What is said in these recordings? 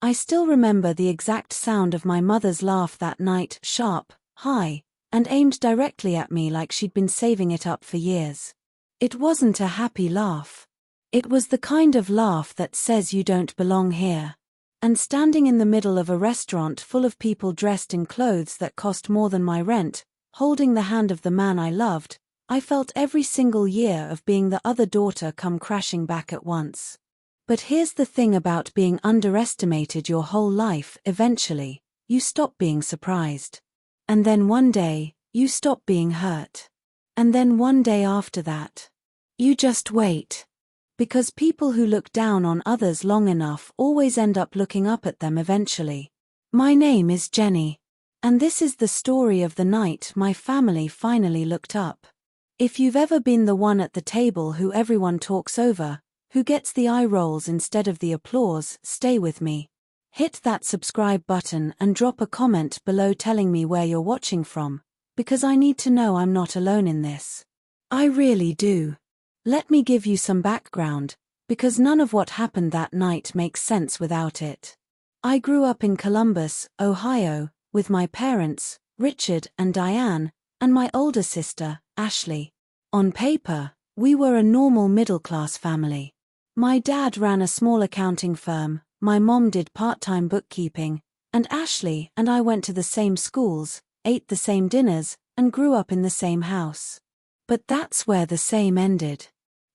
I still remember the exact sound of my mother's laugh that night, sharp, high, and aimed directly at me like she'd been saving it up for years. It wasn't a happy laugh. It was the kind of laugh that says you don't belong here. And standing in the middle of a restaurant full of people dressed in clothes that cost more than my rent, holding the hand of the man I loved, I felt every single year of being the other daughter come crashing back at once. But here's the thing about being underestimated your whole life: eventually, you stop being surprised. And then one day, you stop being hurt. And then one day after that, you just wait. Because people who look down on others long enough always end up looking up at them eventually. My name is Jenny. And this is the story of the night my family finally looked up. If you've ever been the one at the table who everyone talks over, who gets the eye rolls instead of the applause, stay with me. Hit that subscribe button and drop a comment below telling me where you're watching from, because I need to know I'm not alone in this. I really do. Let me give you some background, because none of what happened that night makes sense without it. I grew up in Columbus, Ohio, with my parents, Richard and Diane, and my older sister, Ashley. On paper, we were a normal middle-class family. My dad ran a small accounting firm, my mom did part-time bookkeeping, and Ashley and I went to the same schools, ate the same dinners, and grew up in the same house. But that's where the same ended.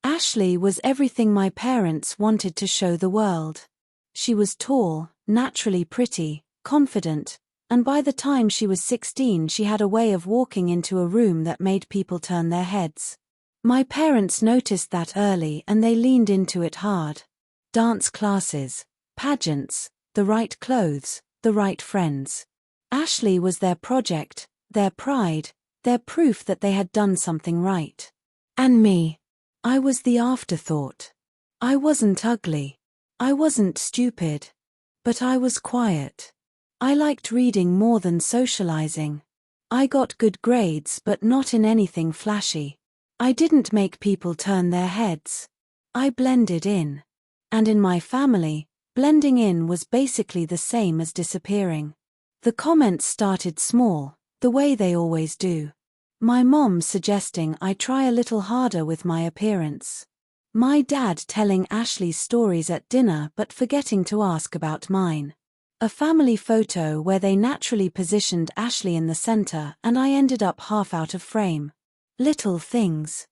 Ashley was everything my parents wanted to show the world. She was tall, naturally pretty, confident, and by the time she was 16 she had a way of walking into a room that made people turn their heads. My parents noticed that early and they leaned into it hard. Dance classes, pageants, the right clothes, the right friends. Ashley was their project, their pride, their proof that they had done something right. And me. I was the afterthought. I wasn't ugly. I wasn't stupid. But I was quiet. I liked reading more than socializing. I got good grades but not in anything flashy. I didn't make people turn their heads. I blended in. And in my family, blending in was basically the same as disappearing. The comments started small, the way they always do. My mom suggesting I try a little harder with my appearance. My dad telling Ashley's stories at dinner but forgetting to ask about mine. A family photo where they naturally positioned Ashley in the center and I ended up half out of frame. Little things.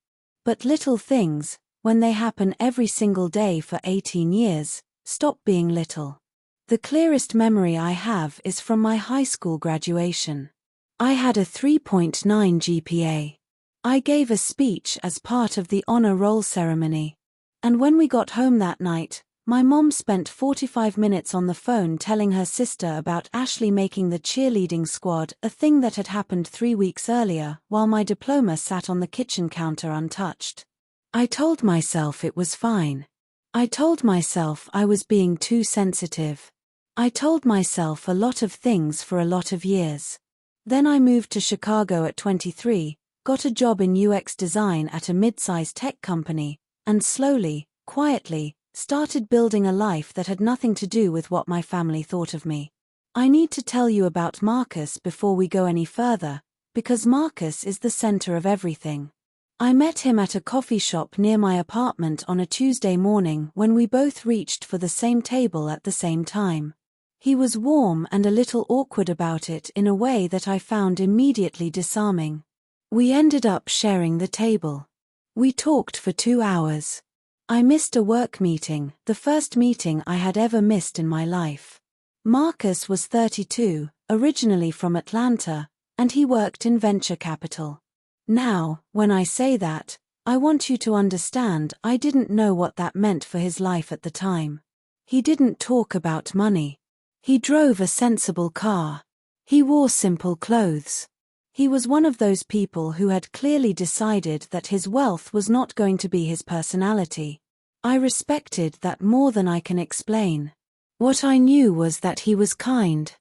But little things, when they happen every single day for 18 years, stop being little. The clearest memory I have is from my high school graduation. I had a 3.9 GPA. I gave a speech as part of the honor roll ceremony. And when we got home that night, my mom spent 45 minutes on the phone telling her sister about Ashley making the cheerleading squad, a thing that had happened 3 weeks earlier, while my diploma sat on the kitchen counter untouched. I told myself it was fine. I told myself I was being too sensitive. I told myself a lot of things for a lot of years. Then I moved to Chicago at 23, got a job in UX design at a mid-sized tech company, and slowly, quietly, started building a life that had nothing to do with what my family thought of me. I need to tell you about Marcus before we go any further, because Marcus is the center of everything. I met him at a coffee shop near my apartment on a Tuesday morning when we both reached for the same table at the same time. He was warm and a little awkward about it in a way that I found immediately disarming. We ended up sharing the table. We talked for 2 hours. I missed a work meeting, the first meeting I had ever missed in my life. Marcus was 32, originally from Atlanta, and he worked in venture capital. Now, when I say that, I want you to understand I didn't know what that meant for his life at the time. He didn't talk about money. He drove a sensible car. He wore simple clothes. He was one of those people who had clearly decided that his wealth was not going to be his personality. I respected that more than I can explain. What I knew was that he was kind.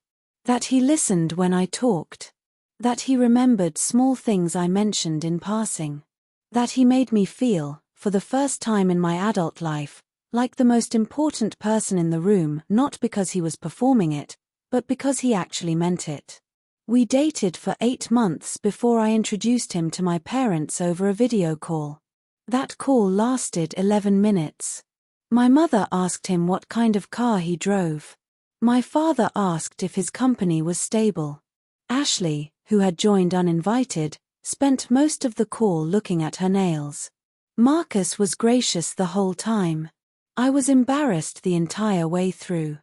That he listened when I talked. That he remembered small things I mentioned in passing. That he made me feel, for the first time in my adult life, Like the most important person in the room, not because he was performing it, but because he actually meant it. We dated for 8 months before I introduced him to my parents over a video call. That call lasted 11 minutes. My mother asked him what kind of car he drove. My father asked if his company was stable. Ashley, who had joined uninvited, spent most of the call looking at her nails. Marcus was gracious the whole time. I was embarrassed the entire way through.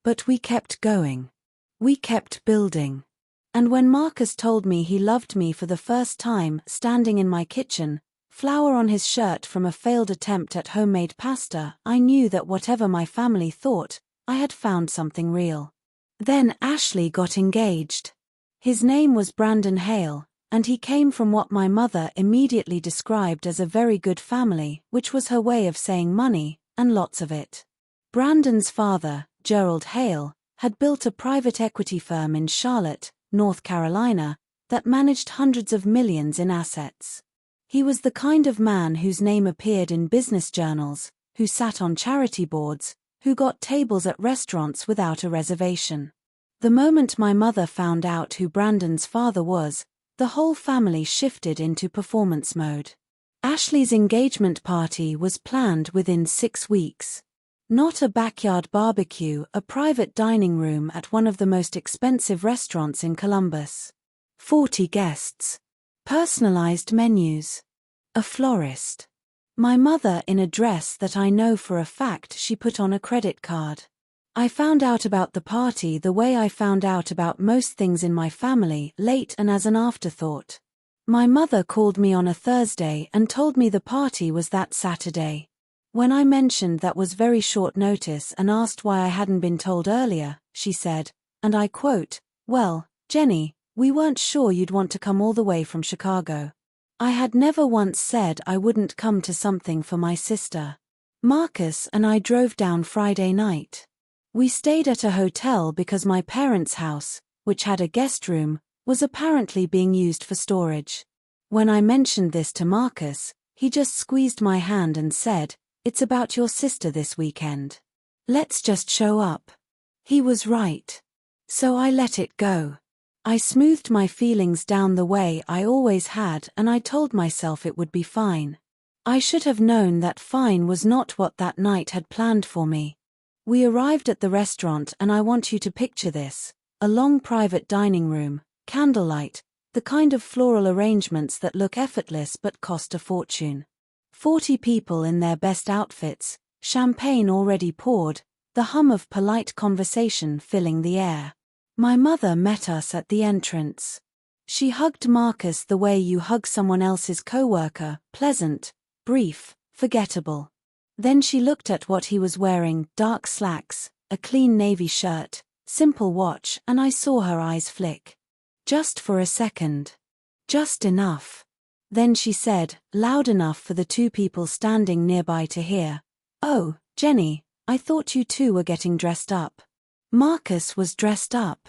But we kept going. We kept building. And when Marcus told me he loved me for the first time, standing in my kitchen, flour on his shirt from a failed attempt at homemade pasta, I knew that whatever my family thought, I had found something real. Then Ashley got engaged. His name was Gerald Hale, and he came from what my mother immediately described as a very good family, which was her way of saying money, and lots of it. Brandon's father, Gerald Hale, had built a private equity firm in Charlotte, North Carolina, that managed hundreds of millions in assets. He was the kind of man whose name appeared in business journals, who sat on charity boards, who got tables at restaurants without a reservation. The moment my mother found out who Brandon's father was, the whole family shifted into performance mode. Ashley's engagement party was planned within 6 weeks. Not a backyard barbecue, a private dining room at one of the most expensive restaurants in Columbus. 40 guests. Personalized menus. A florist. My mother in a dress that I know for a fact she put on a credit card. I found out about the party the way I found out about most things in my family, late and as an afterthought. My mother called me on a Thursday and told me the party was that Saturday. When I mentioned that was very short notice and asked why I hadn't been told earlier, she said, and I quote, "Well, Jenny, we weren't sure you'd want to come all the way from Chicago." I had never once said I wouldn't come to something for my sister. Marcus and I drove down Friday night. We stayed at a hotel because my parents' house, which had a guest room, was apparently being used for storage. When I mentioned this to Marcus, he just squeezed my hand and said, "It's about your sister this weekend. Let's just show up." He was right. So I let it go. I smoothed my feelings down the way I always had, and I told myself it would be fine. I should have known that fine was not what that night had planned for me. We arrived at the restaurant, and I want you to picture this: a long private dining room, candlelight, the kind of floral arrangements that look effortless but cost a fortune. 40 people in their best outfits, champagne already poured, the hum of polite conversation filling the air. My mother met us at the entrance. She hugged Marcus the way you hug someone else's coworker, pleasant, brief, forgettable. Then she looked at what he was wearing, dark slacks, a clean navy shirt, simple watch, and I saw her eyes flick. Just for a second. Just enough. Then she said, loud enough for the 2 people standing nearby to hear, "Oh, Jenny, I thought you two were getting dressed up." Marcus was dressed up.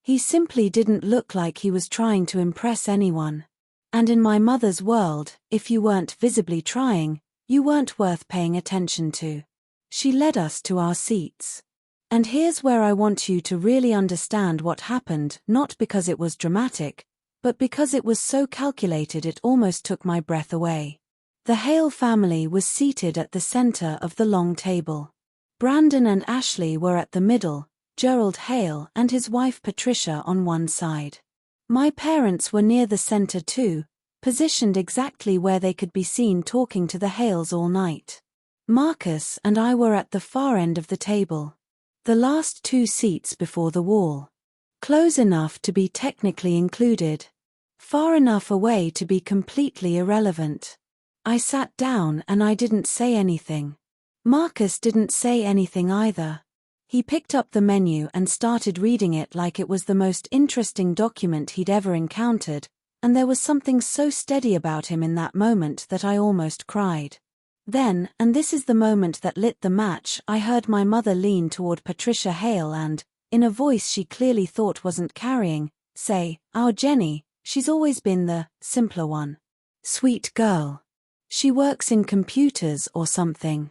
He simply didn't look like he was trying to impress anyone. And in my mother's world, if you weren't visibly trying, you weren't worth paying attention to. She led us to our seats. And here's where I want you to really understand what happened, not because it was dramatic, but because it was so calculated it almost took my breath away. The Hale family was seated at the center of the long table. Brandon and Ashley were at the middle, Gerald Hale and his wife Patricia on one side. My parents were near the center too, positioned exactly where they could be seen talking to the Hales all night. Marcus and I were at the far end of the table. The last 2 seats before the wall. Close enough to be technically included. Far enough away to be completely irrelevant. I sat down and I didn't say anything. Marcus didn't say anything either. He picked up the menu and started reading it like it was the most interesting document he'd ever encountered, and there was something so steady about him in that moment that I almost cried. Then, and this is the moment that lit the match, I heard my mother lean toward Patricia Hale and, in a voice she clearly thought wasn't carrying, say, "Our Jenny, she's always been the simpler one. Sweet girl. She works in computers or something."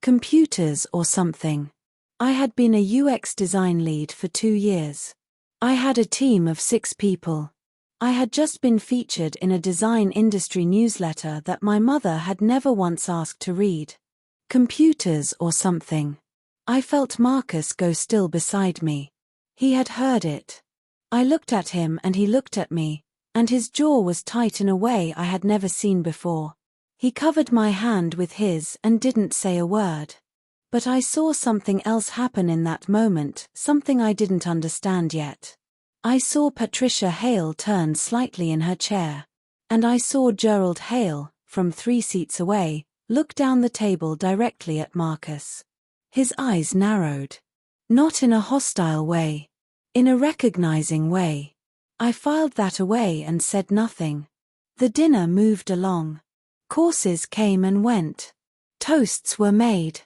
Computers or something. I had been a UX design lead for 2 years. I had a team of 6 people. I had just been featured in a design industry newsletter that my mother had never once asked to read. Computers or something. I felt Marcus go still beside me. He had heard it. I looked at him and he looked at me, and his jaw was tight in a way I had never seen before. He covered my hand with his and didn't say a word. But I saw something else happen in that moment, something I didn't understand yet. I saw Patricia Hale turn slightly in her chair. And I saw Gerald Hale, from 3 seats away, look down the table directly at Marcus. His eyes narrowed. Not in a hostile way. In a recognizing way. I filed that away and said nothing. The dinner moved along. Courses came and went. Toasts were made.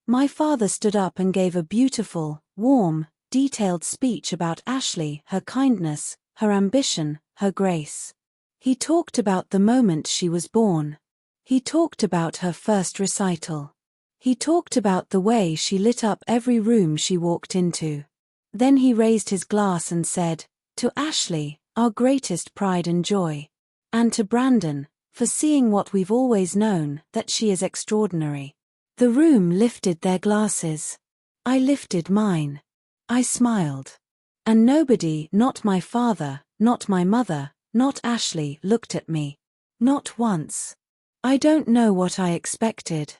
My father stood up and gave a beautiful, warm, detailed speech about Ashley, her kindness, her ambition, her grace. He talked about the moment she was born. He talked about her first recital. He talked about the way she lit up every room she walked into. Then he raised his glass and said, "To Ashley, our greatest pride and joy. And to Brandon, for seeing what we've always known, that she is extraordinary." The room lifted their glasses. I lifted mine. I smiled. And nobody, not my father, not my mother, not Ashley, looked at me. Not once. I don't know what I expected.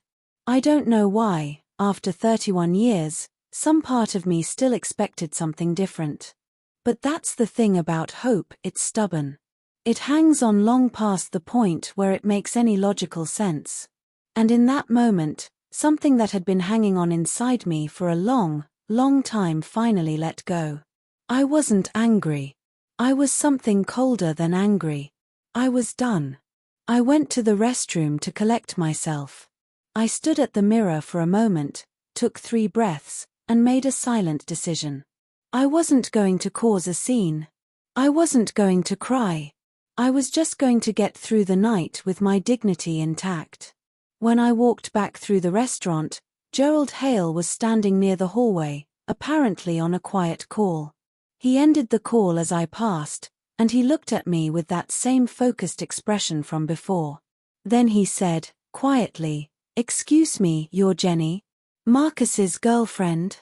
I don't know why, after 31 years, some part of me still expected something different. But that's the thing about hope, it's stubborn. It hangs on long past the point where it makes any logical sense. And in that moment, something that had been hanging on inside me for a long, long time finally let go. I wasn't angry. I was something colder than angry. I was done. I went to the restroom to collect myself. I stood at the mirror for a moment, took 3 breaths, and made a silent decision. I wasn't going to cause a scene. I wasn't going to cry. I was just going to get through the night with my dignity intact. When I walked back through the restaurant, Gerald Hale was standing near the hallway, apparently on a quiet call. He ended the call as I passed, and he looked at me with that same focused expression from before. Then he said, quietly, "Excuse me, you're Jenny? Marcus's girlfriend?"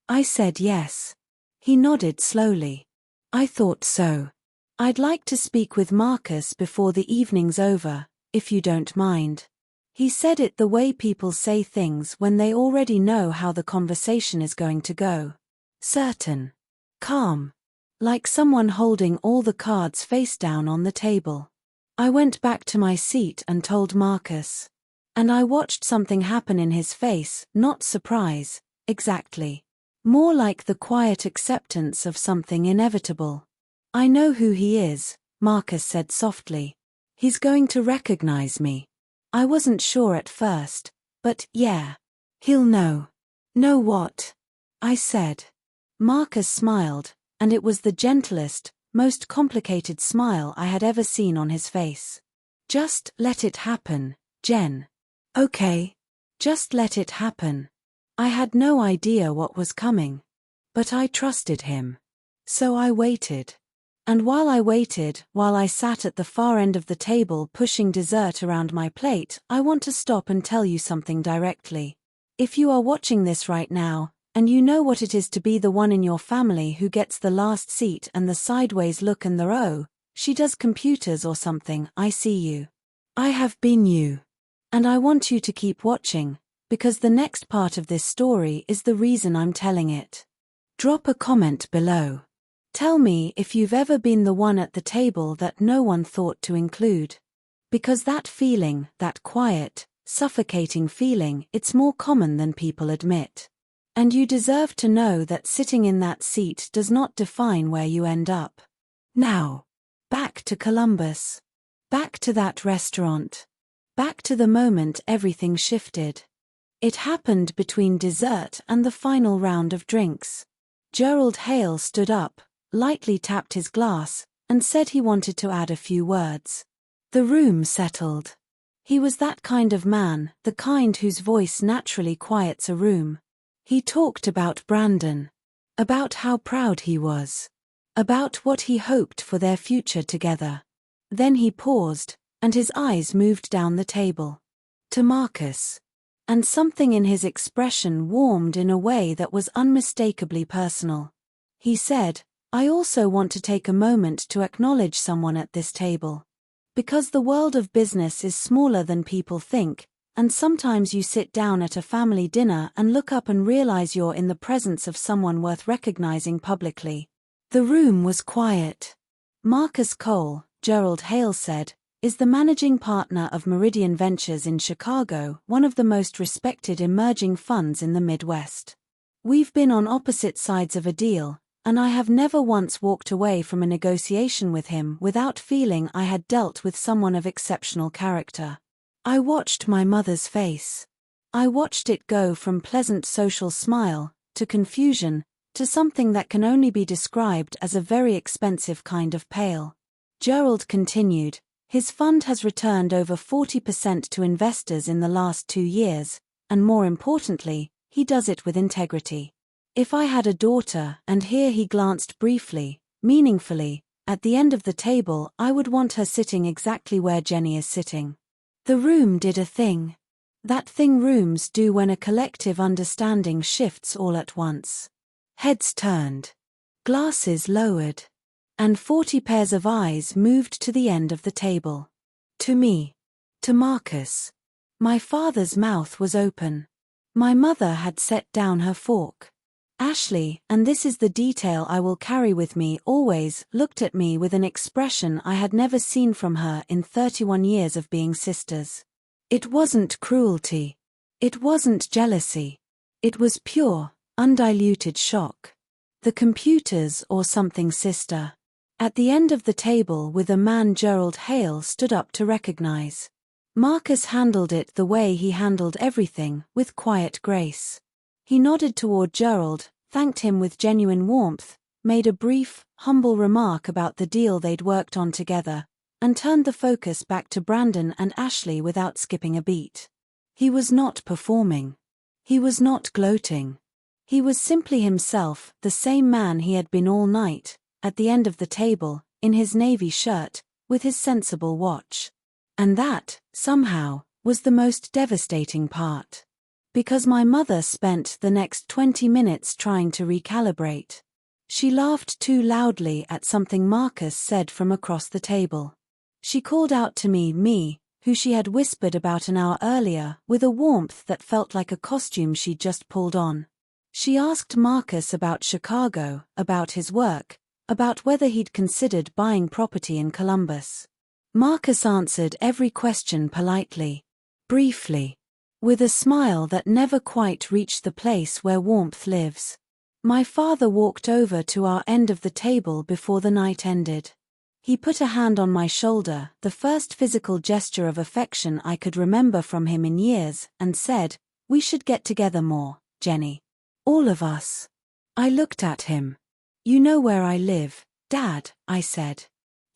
I said yes. He nodded slowly. "I thought so. I'd like to speak with Marcus before the evening's over, if you don't mind." He said it the way people say things when they already know how the conversation is going to go. Certain. Calm. Like someone holding all the cards face down on the table. I went back to my seat and told Marcus. And I watched something happen in his face, not surprise, exactly. More like the quiet acceptance of something inevitable. "I know who he is," Marcus said softly. "He's going to recognize me. I wasn't sure at first, but yeah. He'll know." "Know what?" I said. Marcus smiled, and it was the gentlest, most complicated smile I had ever seen on his face. "Just let it happen, Jen. Okay? Just let it happen." I had no idea what was coming. But I trusted him. So I waited. And while I waited, while I sat at the far end of the table pushing dessert around my plate, I want to stop and tell you something directly. If you are watching this right now, and you know what it is to be the one in your family who gets the last seat and the sideways look and the "oh, she does computers or something," I see you. I have been you. And I want you to keep watching, because the next part of this story is the reason I'm telling it. Drop a comment below. Tell me if you've ever been the one at the table that no one thought to include. Because that feeling, that quiet, suffocating feeling, it's more common than people admit. And you deserve to know that sitting in that seat does not define where you end up. Now, back to Columbus. Back to that restaurant. Back to the moment everything shifted. It happened between dessert and the final round of drinks. Gerald Hale stood up, lightly tapped his glass, and said he wanted to add a few words. The room settled. He was that kind of man, the kind whose voice naturally quiets a room. He talked about Brandon. About how proud he was. About what he hoped for their future together. Then he paused, and his eyes moved down the table. To Marcus. And something in his expression warmed in a way that was unmistakably personal. He said, "I also want to take a moment to acknowledge someone at this table. Because the world of business is smaller than people think, and sometimes you sit down at a family dinner and look up and realize you're in the presence of someone worth recognizing publicly." The room was quiet. Marcus Cole, Gerald Hale said, is the managing partner of Meridian Ventures in Chicago, one of the most respected emerging funds in the Midwest. We've been on opposite sides of a deal, and I have never once walked away from a negotiation with him without feeling I had dealt with someone of exceptional character. I watched my mother's face. I watched it go from pleasant social smile, to confusion, to something that can only be described as a very expensive kind of pale. Gerald continued, "His fund has returned over 40% to investors in the last 2 years, and more importantly, he does it with integrity. If I had a daughter," and here he glanced briefly, meaningfully, at the end of the table, "I would want her sitting exactly where Jenny is sitting." The room did a thing. That thing rooms do when a collective understanding shifts all at once. Heads turned. Glasses lowered. And 40 pairs of eyes moved to the end of the table. To me. To Marcus. My father's mouth was open. My mother had set down her fork. Ashley, and this is the detail I will carry with me always, looked at me with an expression I had never seen from her in 31 years of being sisters. It wasn't cruelty. It wasn't jealousy. It was pure, undiluted shock. The computers or something, sister. At the end of the table with a man Gerald Hale stood up to recognize. Marcus handled it the way he handled everything, with quiet grace. He nodded toward Gerald, thanked him with genuine warmth, made a brief, humble remark about the deal they'd worked on together, and turned the focus back to Brandon and Ashley without skipping a beat. He was not performing. He was not gloating. He was simply himself, the same man he had been all night, at the end of the table, in his navy shirt, with his sensible watch. And that, somehow, was the most devastating part. Because my mother spent the next 20 minutes trying to recalibrate. She laughed too loudly at something Marcus said from across the table. She called out to me, who she had whispered about an hour earlier, with a warmth that felt like a costume she'd just pulled on. She asked Marcus about Chicago, about his work, about whether he'd considered buying property in Columbus. Marcus answered every question politely, briefly, with a smile that never quite reached the place where warmth lives. My father walked over to our end of the table before the night ended. He put a hand on my shoulder, the first physical gesture of affection I could remember from him in years, and said, "We should get together more, Jenny. All of us." I looked at him. "You know where I live, Dad," I said.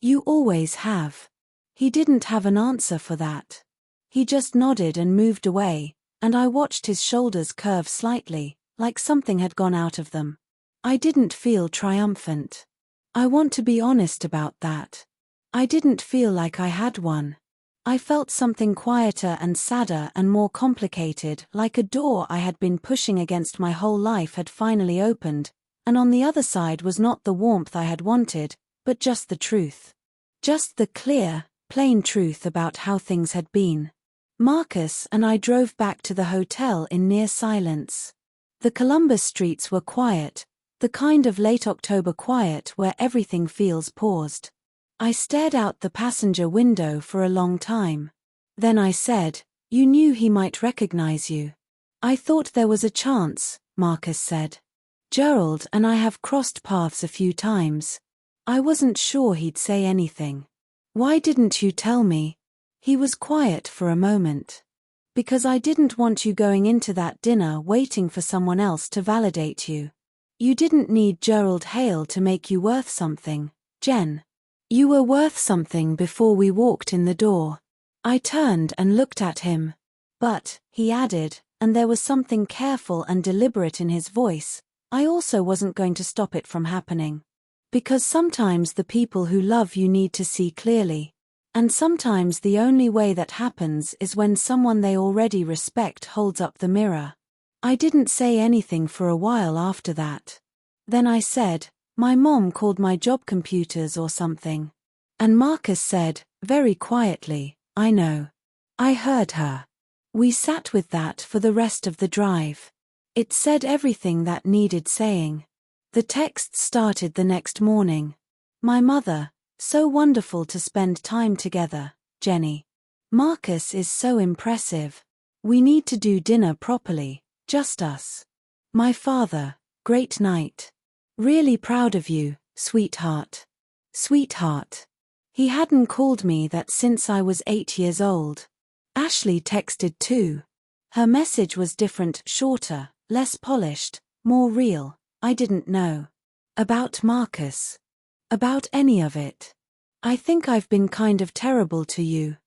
"You always have." He didn't have an answer for that. He just nodded and moved away, and I watched his shoulders curve slightly, like something had gone out of them. I didn't feel triumphant. I want to be honest about that. I didn't feel like I had one. I felt something quieter and sadder and more complicated, like a door I had been pushing against my whole life had finally opened, and on the other side was not the warmth I had wanted, but just the truth. Just the clear, plain truth about how things had been. Marcus and I drove back to the hotel in near silence. The Columbus streets were quiet, the kind of late October quiet where everything feels paused. I stared out the passenger window for a long time. Then I said, "You knew he might recognize you." "I thought there was a chance," Marcus said. "Gerald and I have crossed paths a few times. I wasn't sure he'd say anything." "Why didn't you tell me?" He was quiet for a moment. "Because I didn't want you going into that dinner waiting for someone else to validate you. You didn't need Gerald Hale to make you worth something, Jen. You were worth something before we walked in the door." I turned and looked at him. But, he added, and there was something careful and deliberate in his voice, I also wasn't going to stop it from happening. Because sometimes the people who love you need to see clearly. And sometimes the only way that happens is when someone they already respect holds up the mirror. I didn't say anything for a while after that. Then I said, my mom called my job computers or something. And Marcus said, very quietly, I know. I heard her. We sat with that for the rest of the drive. It said everything that needed saying. The text started the next morning. My mother, so wonderful to spend time together, Jenny. Marcus is so impressive. We need to do dinner properly, just us. My father, great night. Really proud of you, sweetheart. Sweetheart. He hadn't called me that since I was 8 years old. Ashley texted too. Her message was different, shorter, less polished, more real. I didn't know. About Marcus. About any of it. I think I've been kind of terrible to you.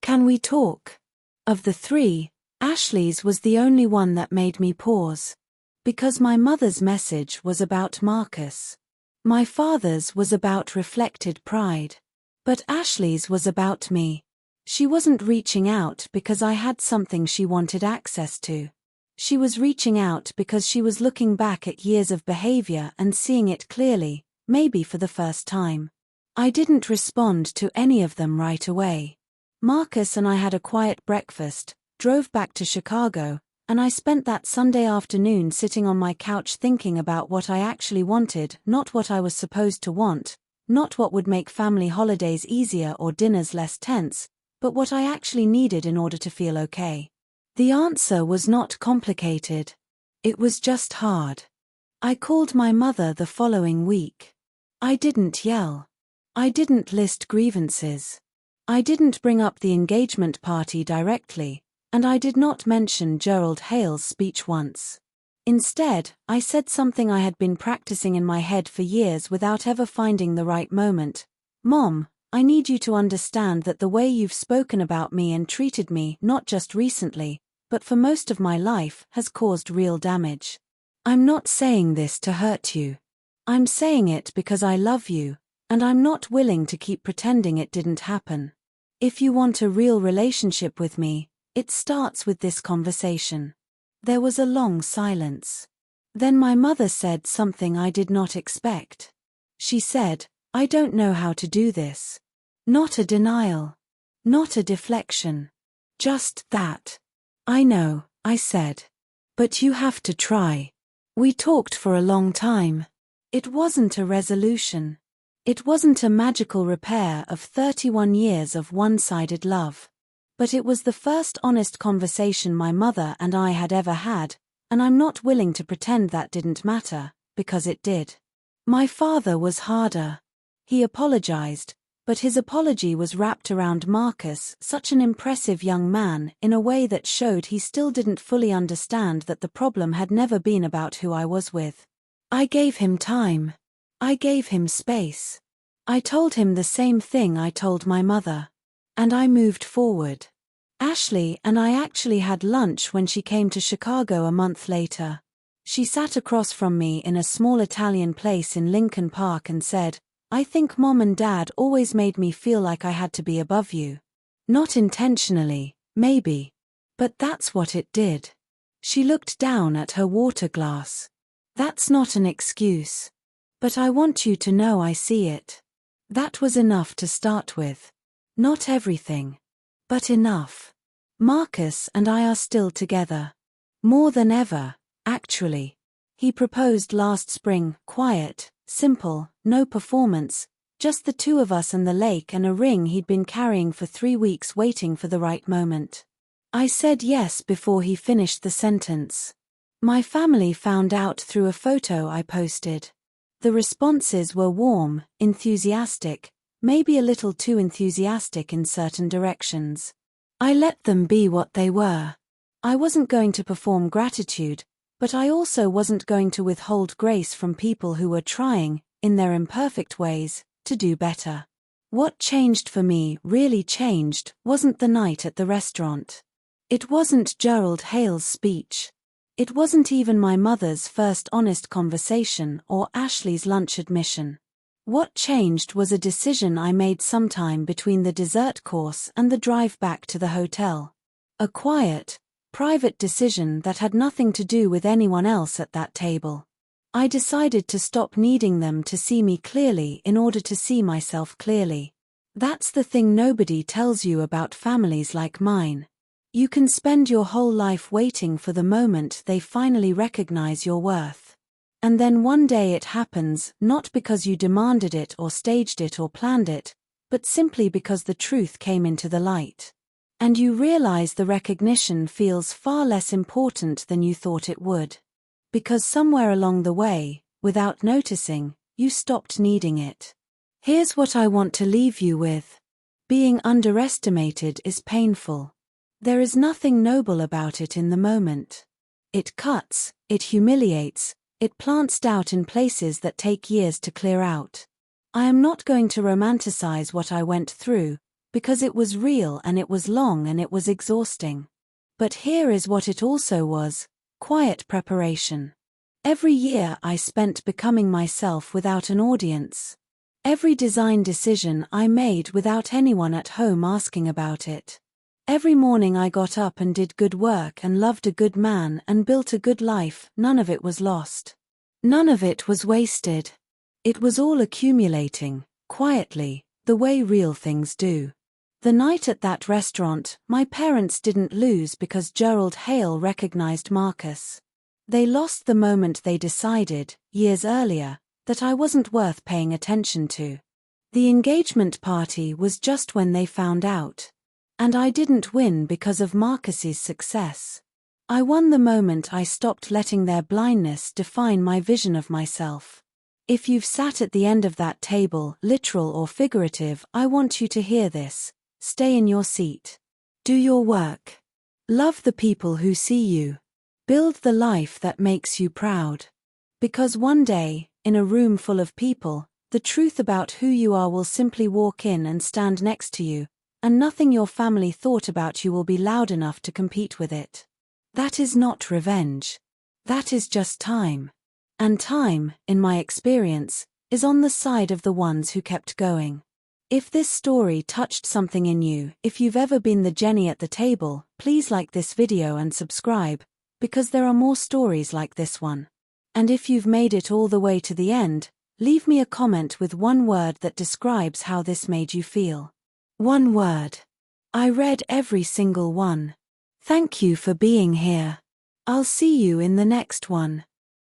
Can we talk? Of the three, Ashley's was the only one that made me pause. Because my mother's message was about Marcus. My father's was about reflected pride. But Ashley's was about me. She wasn't reaching out because I had something she wanted access to. She was reaching out because she was looking back at years of behavior and seeing it clearly, maybe for the first time. I didn't respond to any of them right away. Marcus and I had a quiet breakfast, drove back to Chicago, and I spent that Sunday afternoon sitting on my couch thinking about what I actually wanted, not what I was supposed to want, not what would make family holidays easier or dinners less tense, but what I actually needed in order to feel okay. The answer was not complicated. It was just hard. I called my mother the following week. I didn't yell. I didn't list grievances. I didn't bring up the engagement party directly, and I did not mention Gerald Hale's speech once. Instead, I said something I had been practicing in my head for years without ever finding the right moment. Mom, I need you to understand that the way you've spoken about me and treated me, not just recently, but for most of my life, has caused real damage. I'm not saying this to hurt you. I'm saying it because I love you, and I'm not willing to keep pretending it didn't happen. If you want a real relationship with me, it starts with this conversation. There was a long silence. Then my mother said something I did not expect. She said, I don't know how to do this. Not a denial. Not a deflection. Just that. I know, I said. But you have to try. We talked for a long time. It wasn't a resolution. It wasn't a magical repair of 31 years of one-sided love. But it was the first honest conversation my mother and I had ever had, and I'm not willing to pretend that didn't matter, because it did. My father was harder. He apologized, but his apology was wrapped around Marcus, such an impressive young man, in a way that showed he still didn't fully understand that the problem had never been about who I was with. I gave him time. I gave him space. I told him the same thing I told my mother. And I moved forward. Ashley and I actually had lunch when she came to Chicago a month later. She sat across from me in a small Italian place in Lincoln Park and said, I think Mom and Dad always made me feel like I had to be above you. Not intentionally, maybe. But that's what it did. She looked down at her water glass. That's not an excuse. But I want you to know I see it. That was enough to start with. Not everything. But enough. Marcus and I are still together. More than ever, actually. He proposed last spring, quiet, simple, no performance, just the two of us and the lake and a ring he'd been carrying for 3 weeks waiting for the right moment. I said yes before he finished the sentence. My family found out through a photo I posted. The responses were warm, enthusiastic, maybe a little too enthusiastic in certain directions. I let them be what they were. I wasn't going to perform gratitude, but I also wasn't going to withhold grace from people who were trying, in their imperfect ways, to do better. What changed for me, really changed, wasn't the night at the restaurant. It wasn't Gerald Hale's speech. It wasn't even my mother's first honest conversation or Ashley's lunch admission. What changed was a decision I made sometime between the dessert course and the drive back to the hotel. A quiet, private decision that had nothing to do with anyone else at that table. I decided to stop needing them to see me clearly in order to see myself clearly. That's the thing nobody tells you about families like mine. You can spend your whole life waiting for the moment they finally recognize your worth. And then one day it happens, not because you demanded it or staged it or planned it, but simply because the truth came into the light. And you realize the recognition feels far less important than you thought it would. Because somewhere along the way, without noticing, you stopped needing it. Here's what I want to leave you with. Being underestimated is painful. There is nothing noble about it in the moment. It cuts, it humiliates, it plants doubt in places that take years to clear out. I am not going to romanticize what I went through, because it was real and it was long and it was exhausting. But here is what it also was: quiet preparation. Every year I spent becoming myself without an audience. Every design decision I made without anyone at home asking about it. Every morning I got up and did good work and loved a good man and built a good life. None of it was lost. None of it was wasted. It was all accumulating, quietly, the way real things do. The night at that restaurant, my parents didn't lose because Gerald Hale recognized Marcus. They lost the moment they decided, years earlier, that I wasn't worth paying attention to. The engagement party was just when they found out. And I didn't win because of Marcus's success. I won the moment I stopped letting their blindness define my vision of myself. If you've sat at the end of that table, literal or figurative, I want you to hear this. Stay in your seat. Do your work. Love the people who see you. Build the life that makes you proud. Because one day, in a room full of people, the truth about who you are will simply walk in and stand next to you, and nothing your family thought about you will be loud enough to compete with it. That is not revenge. That is just time. And time, in my experience, is on the side of the ones who kept going. If this story touched something in you, if you've ever been the Jenny at the table, please like this video and subscribe, because there are more stories like this one. And if you've made it all the way to the end, leave me a comment with one word that describes how this made you feel. One word. I read every single one. Thank you for being here. I'll see you in the next one.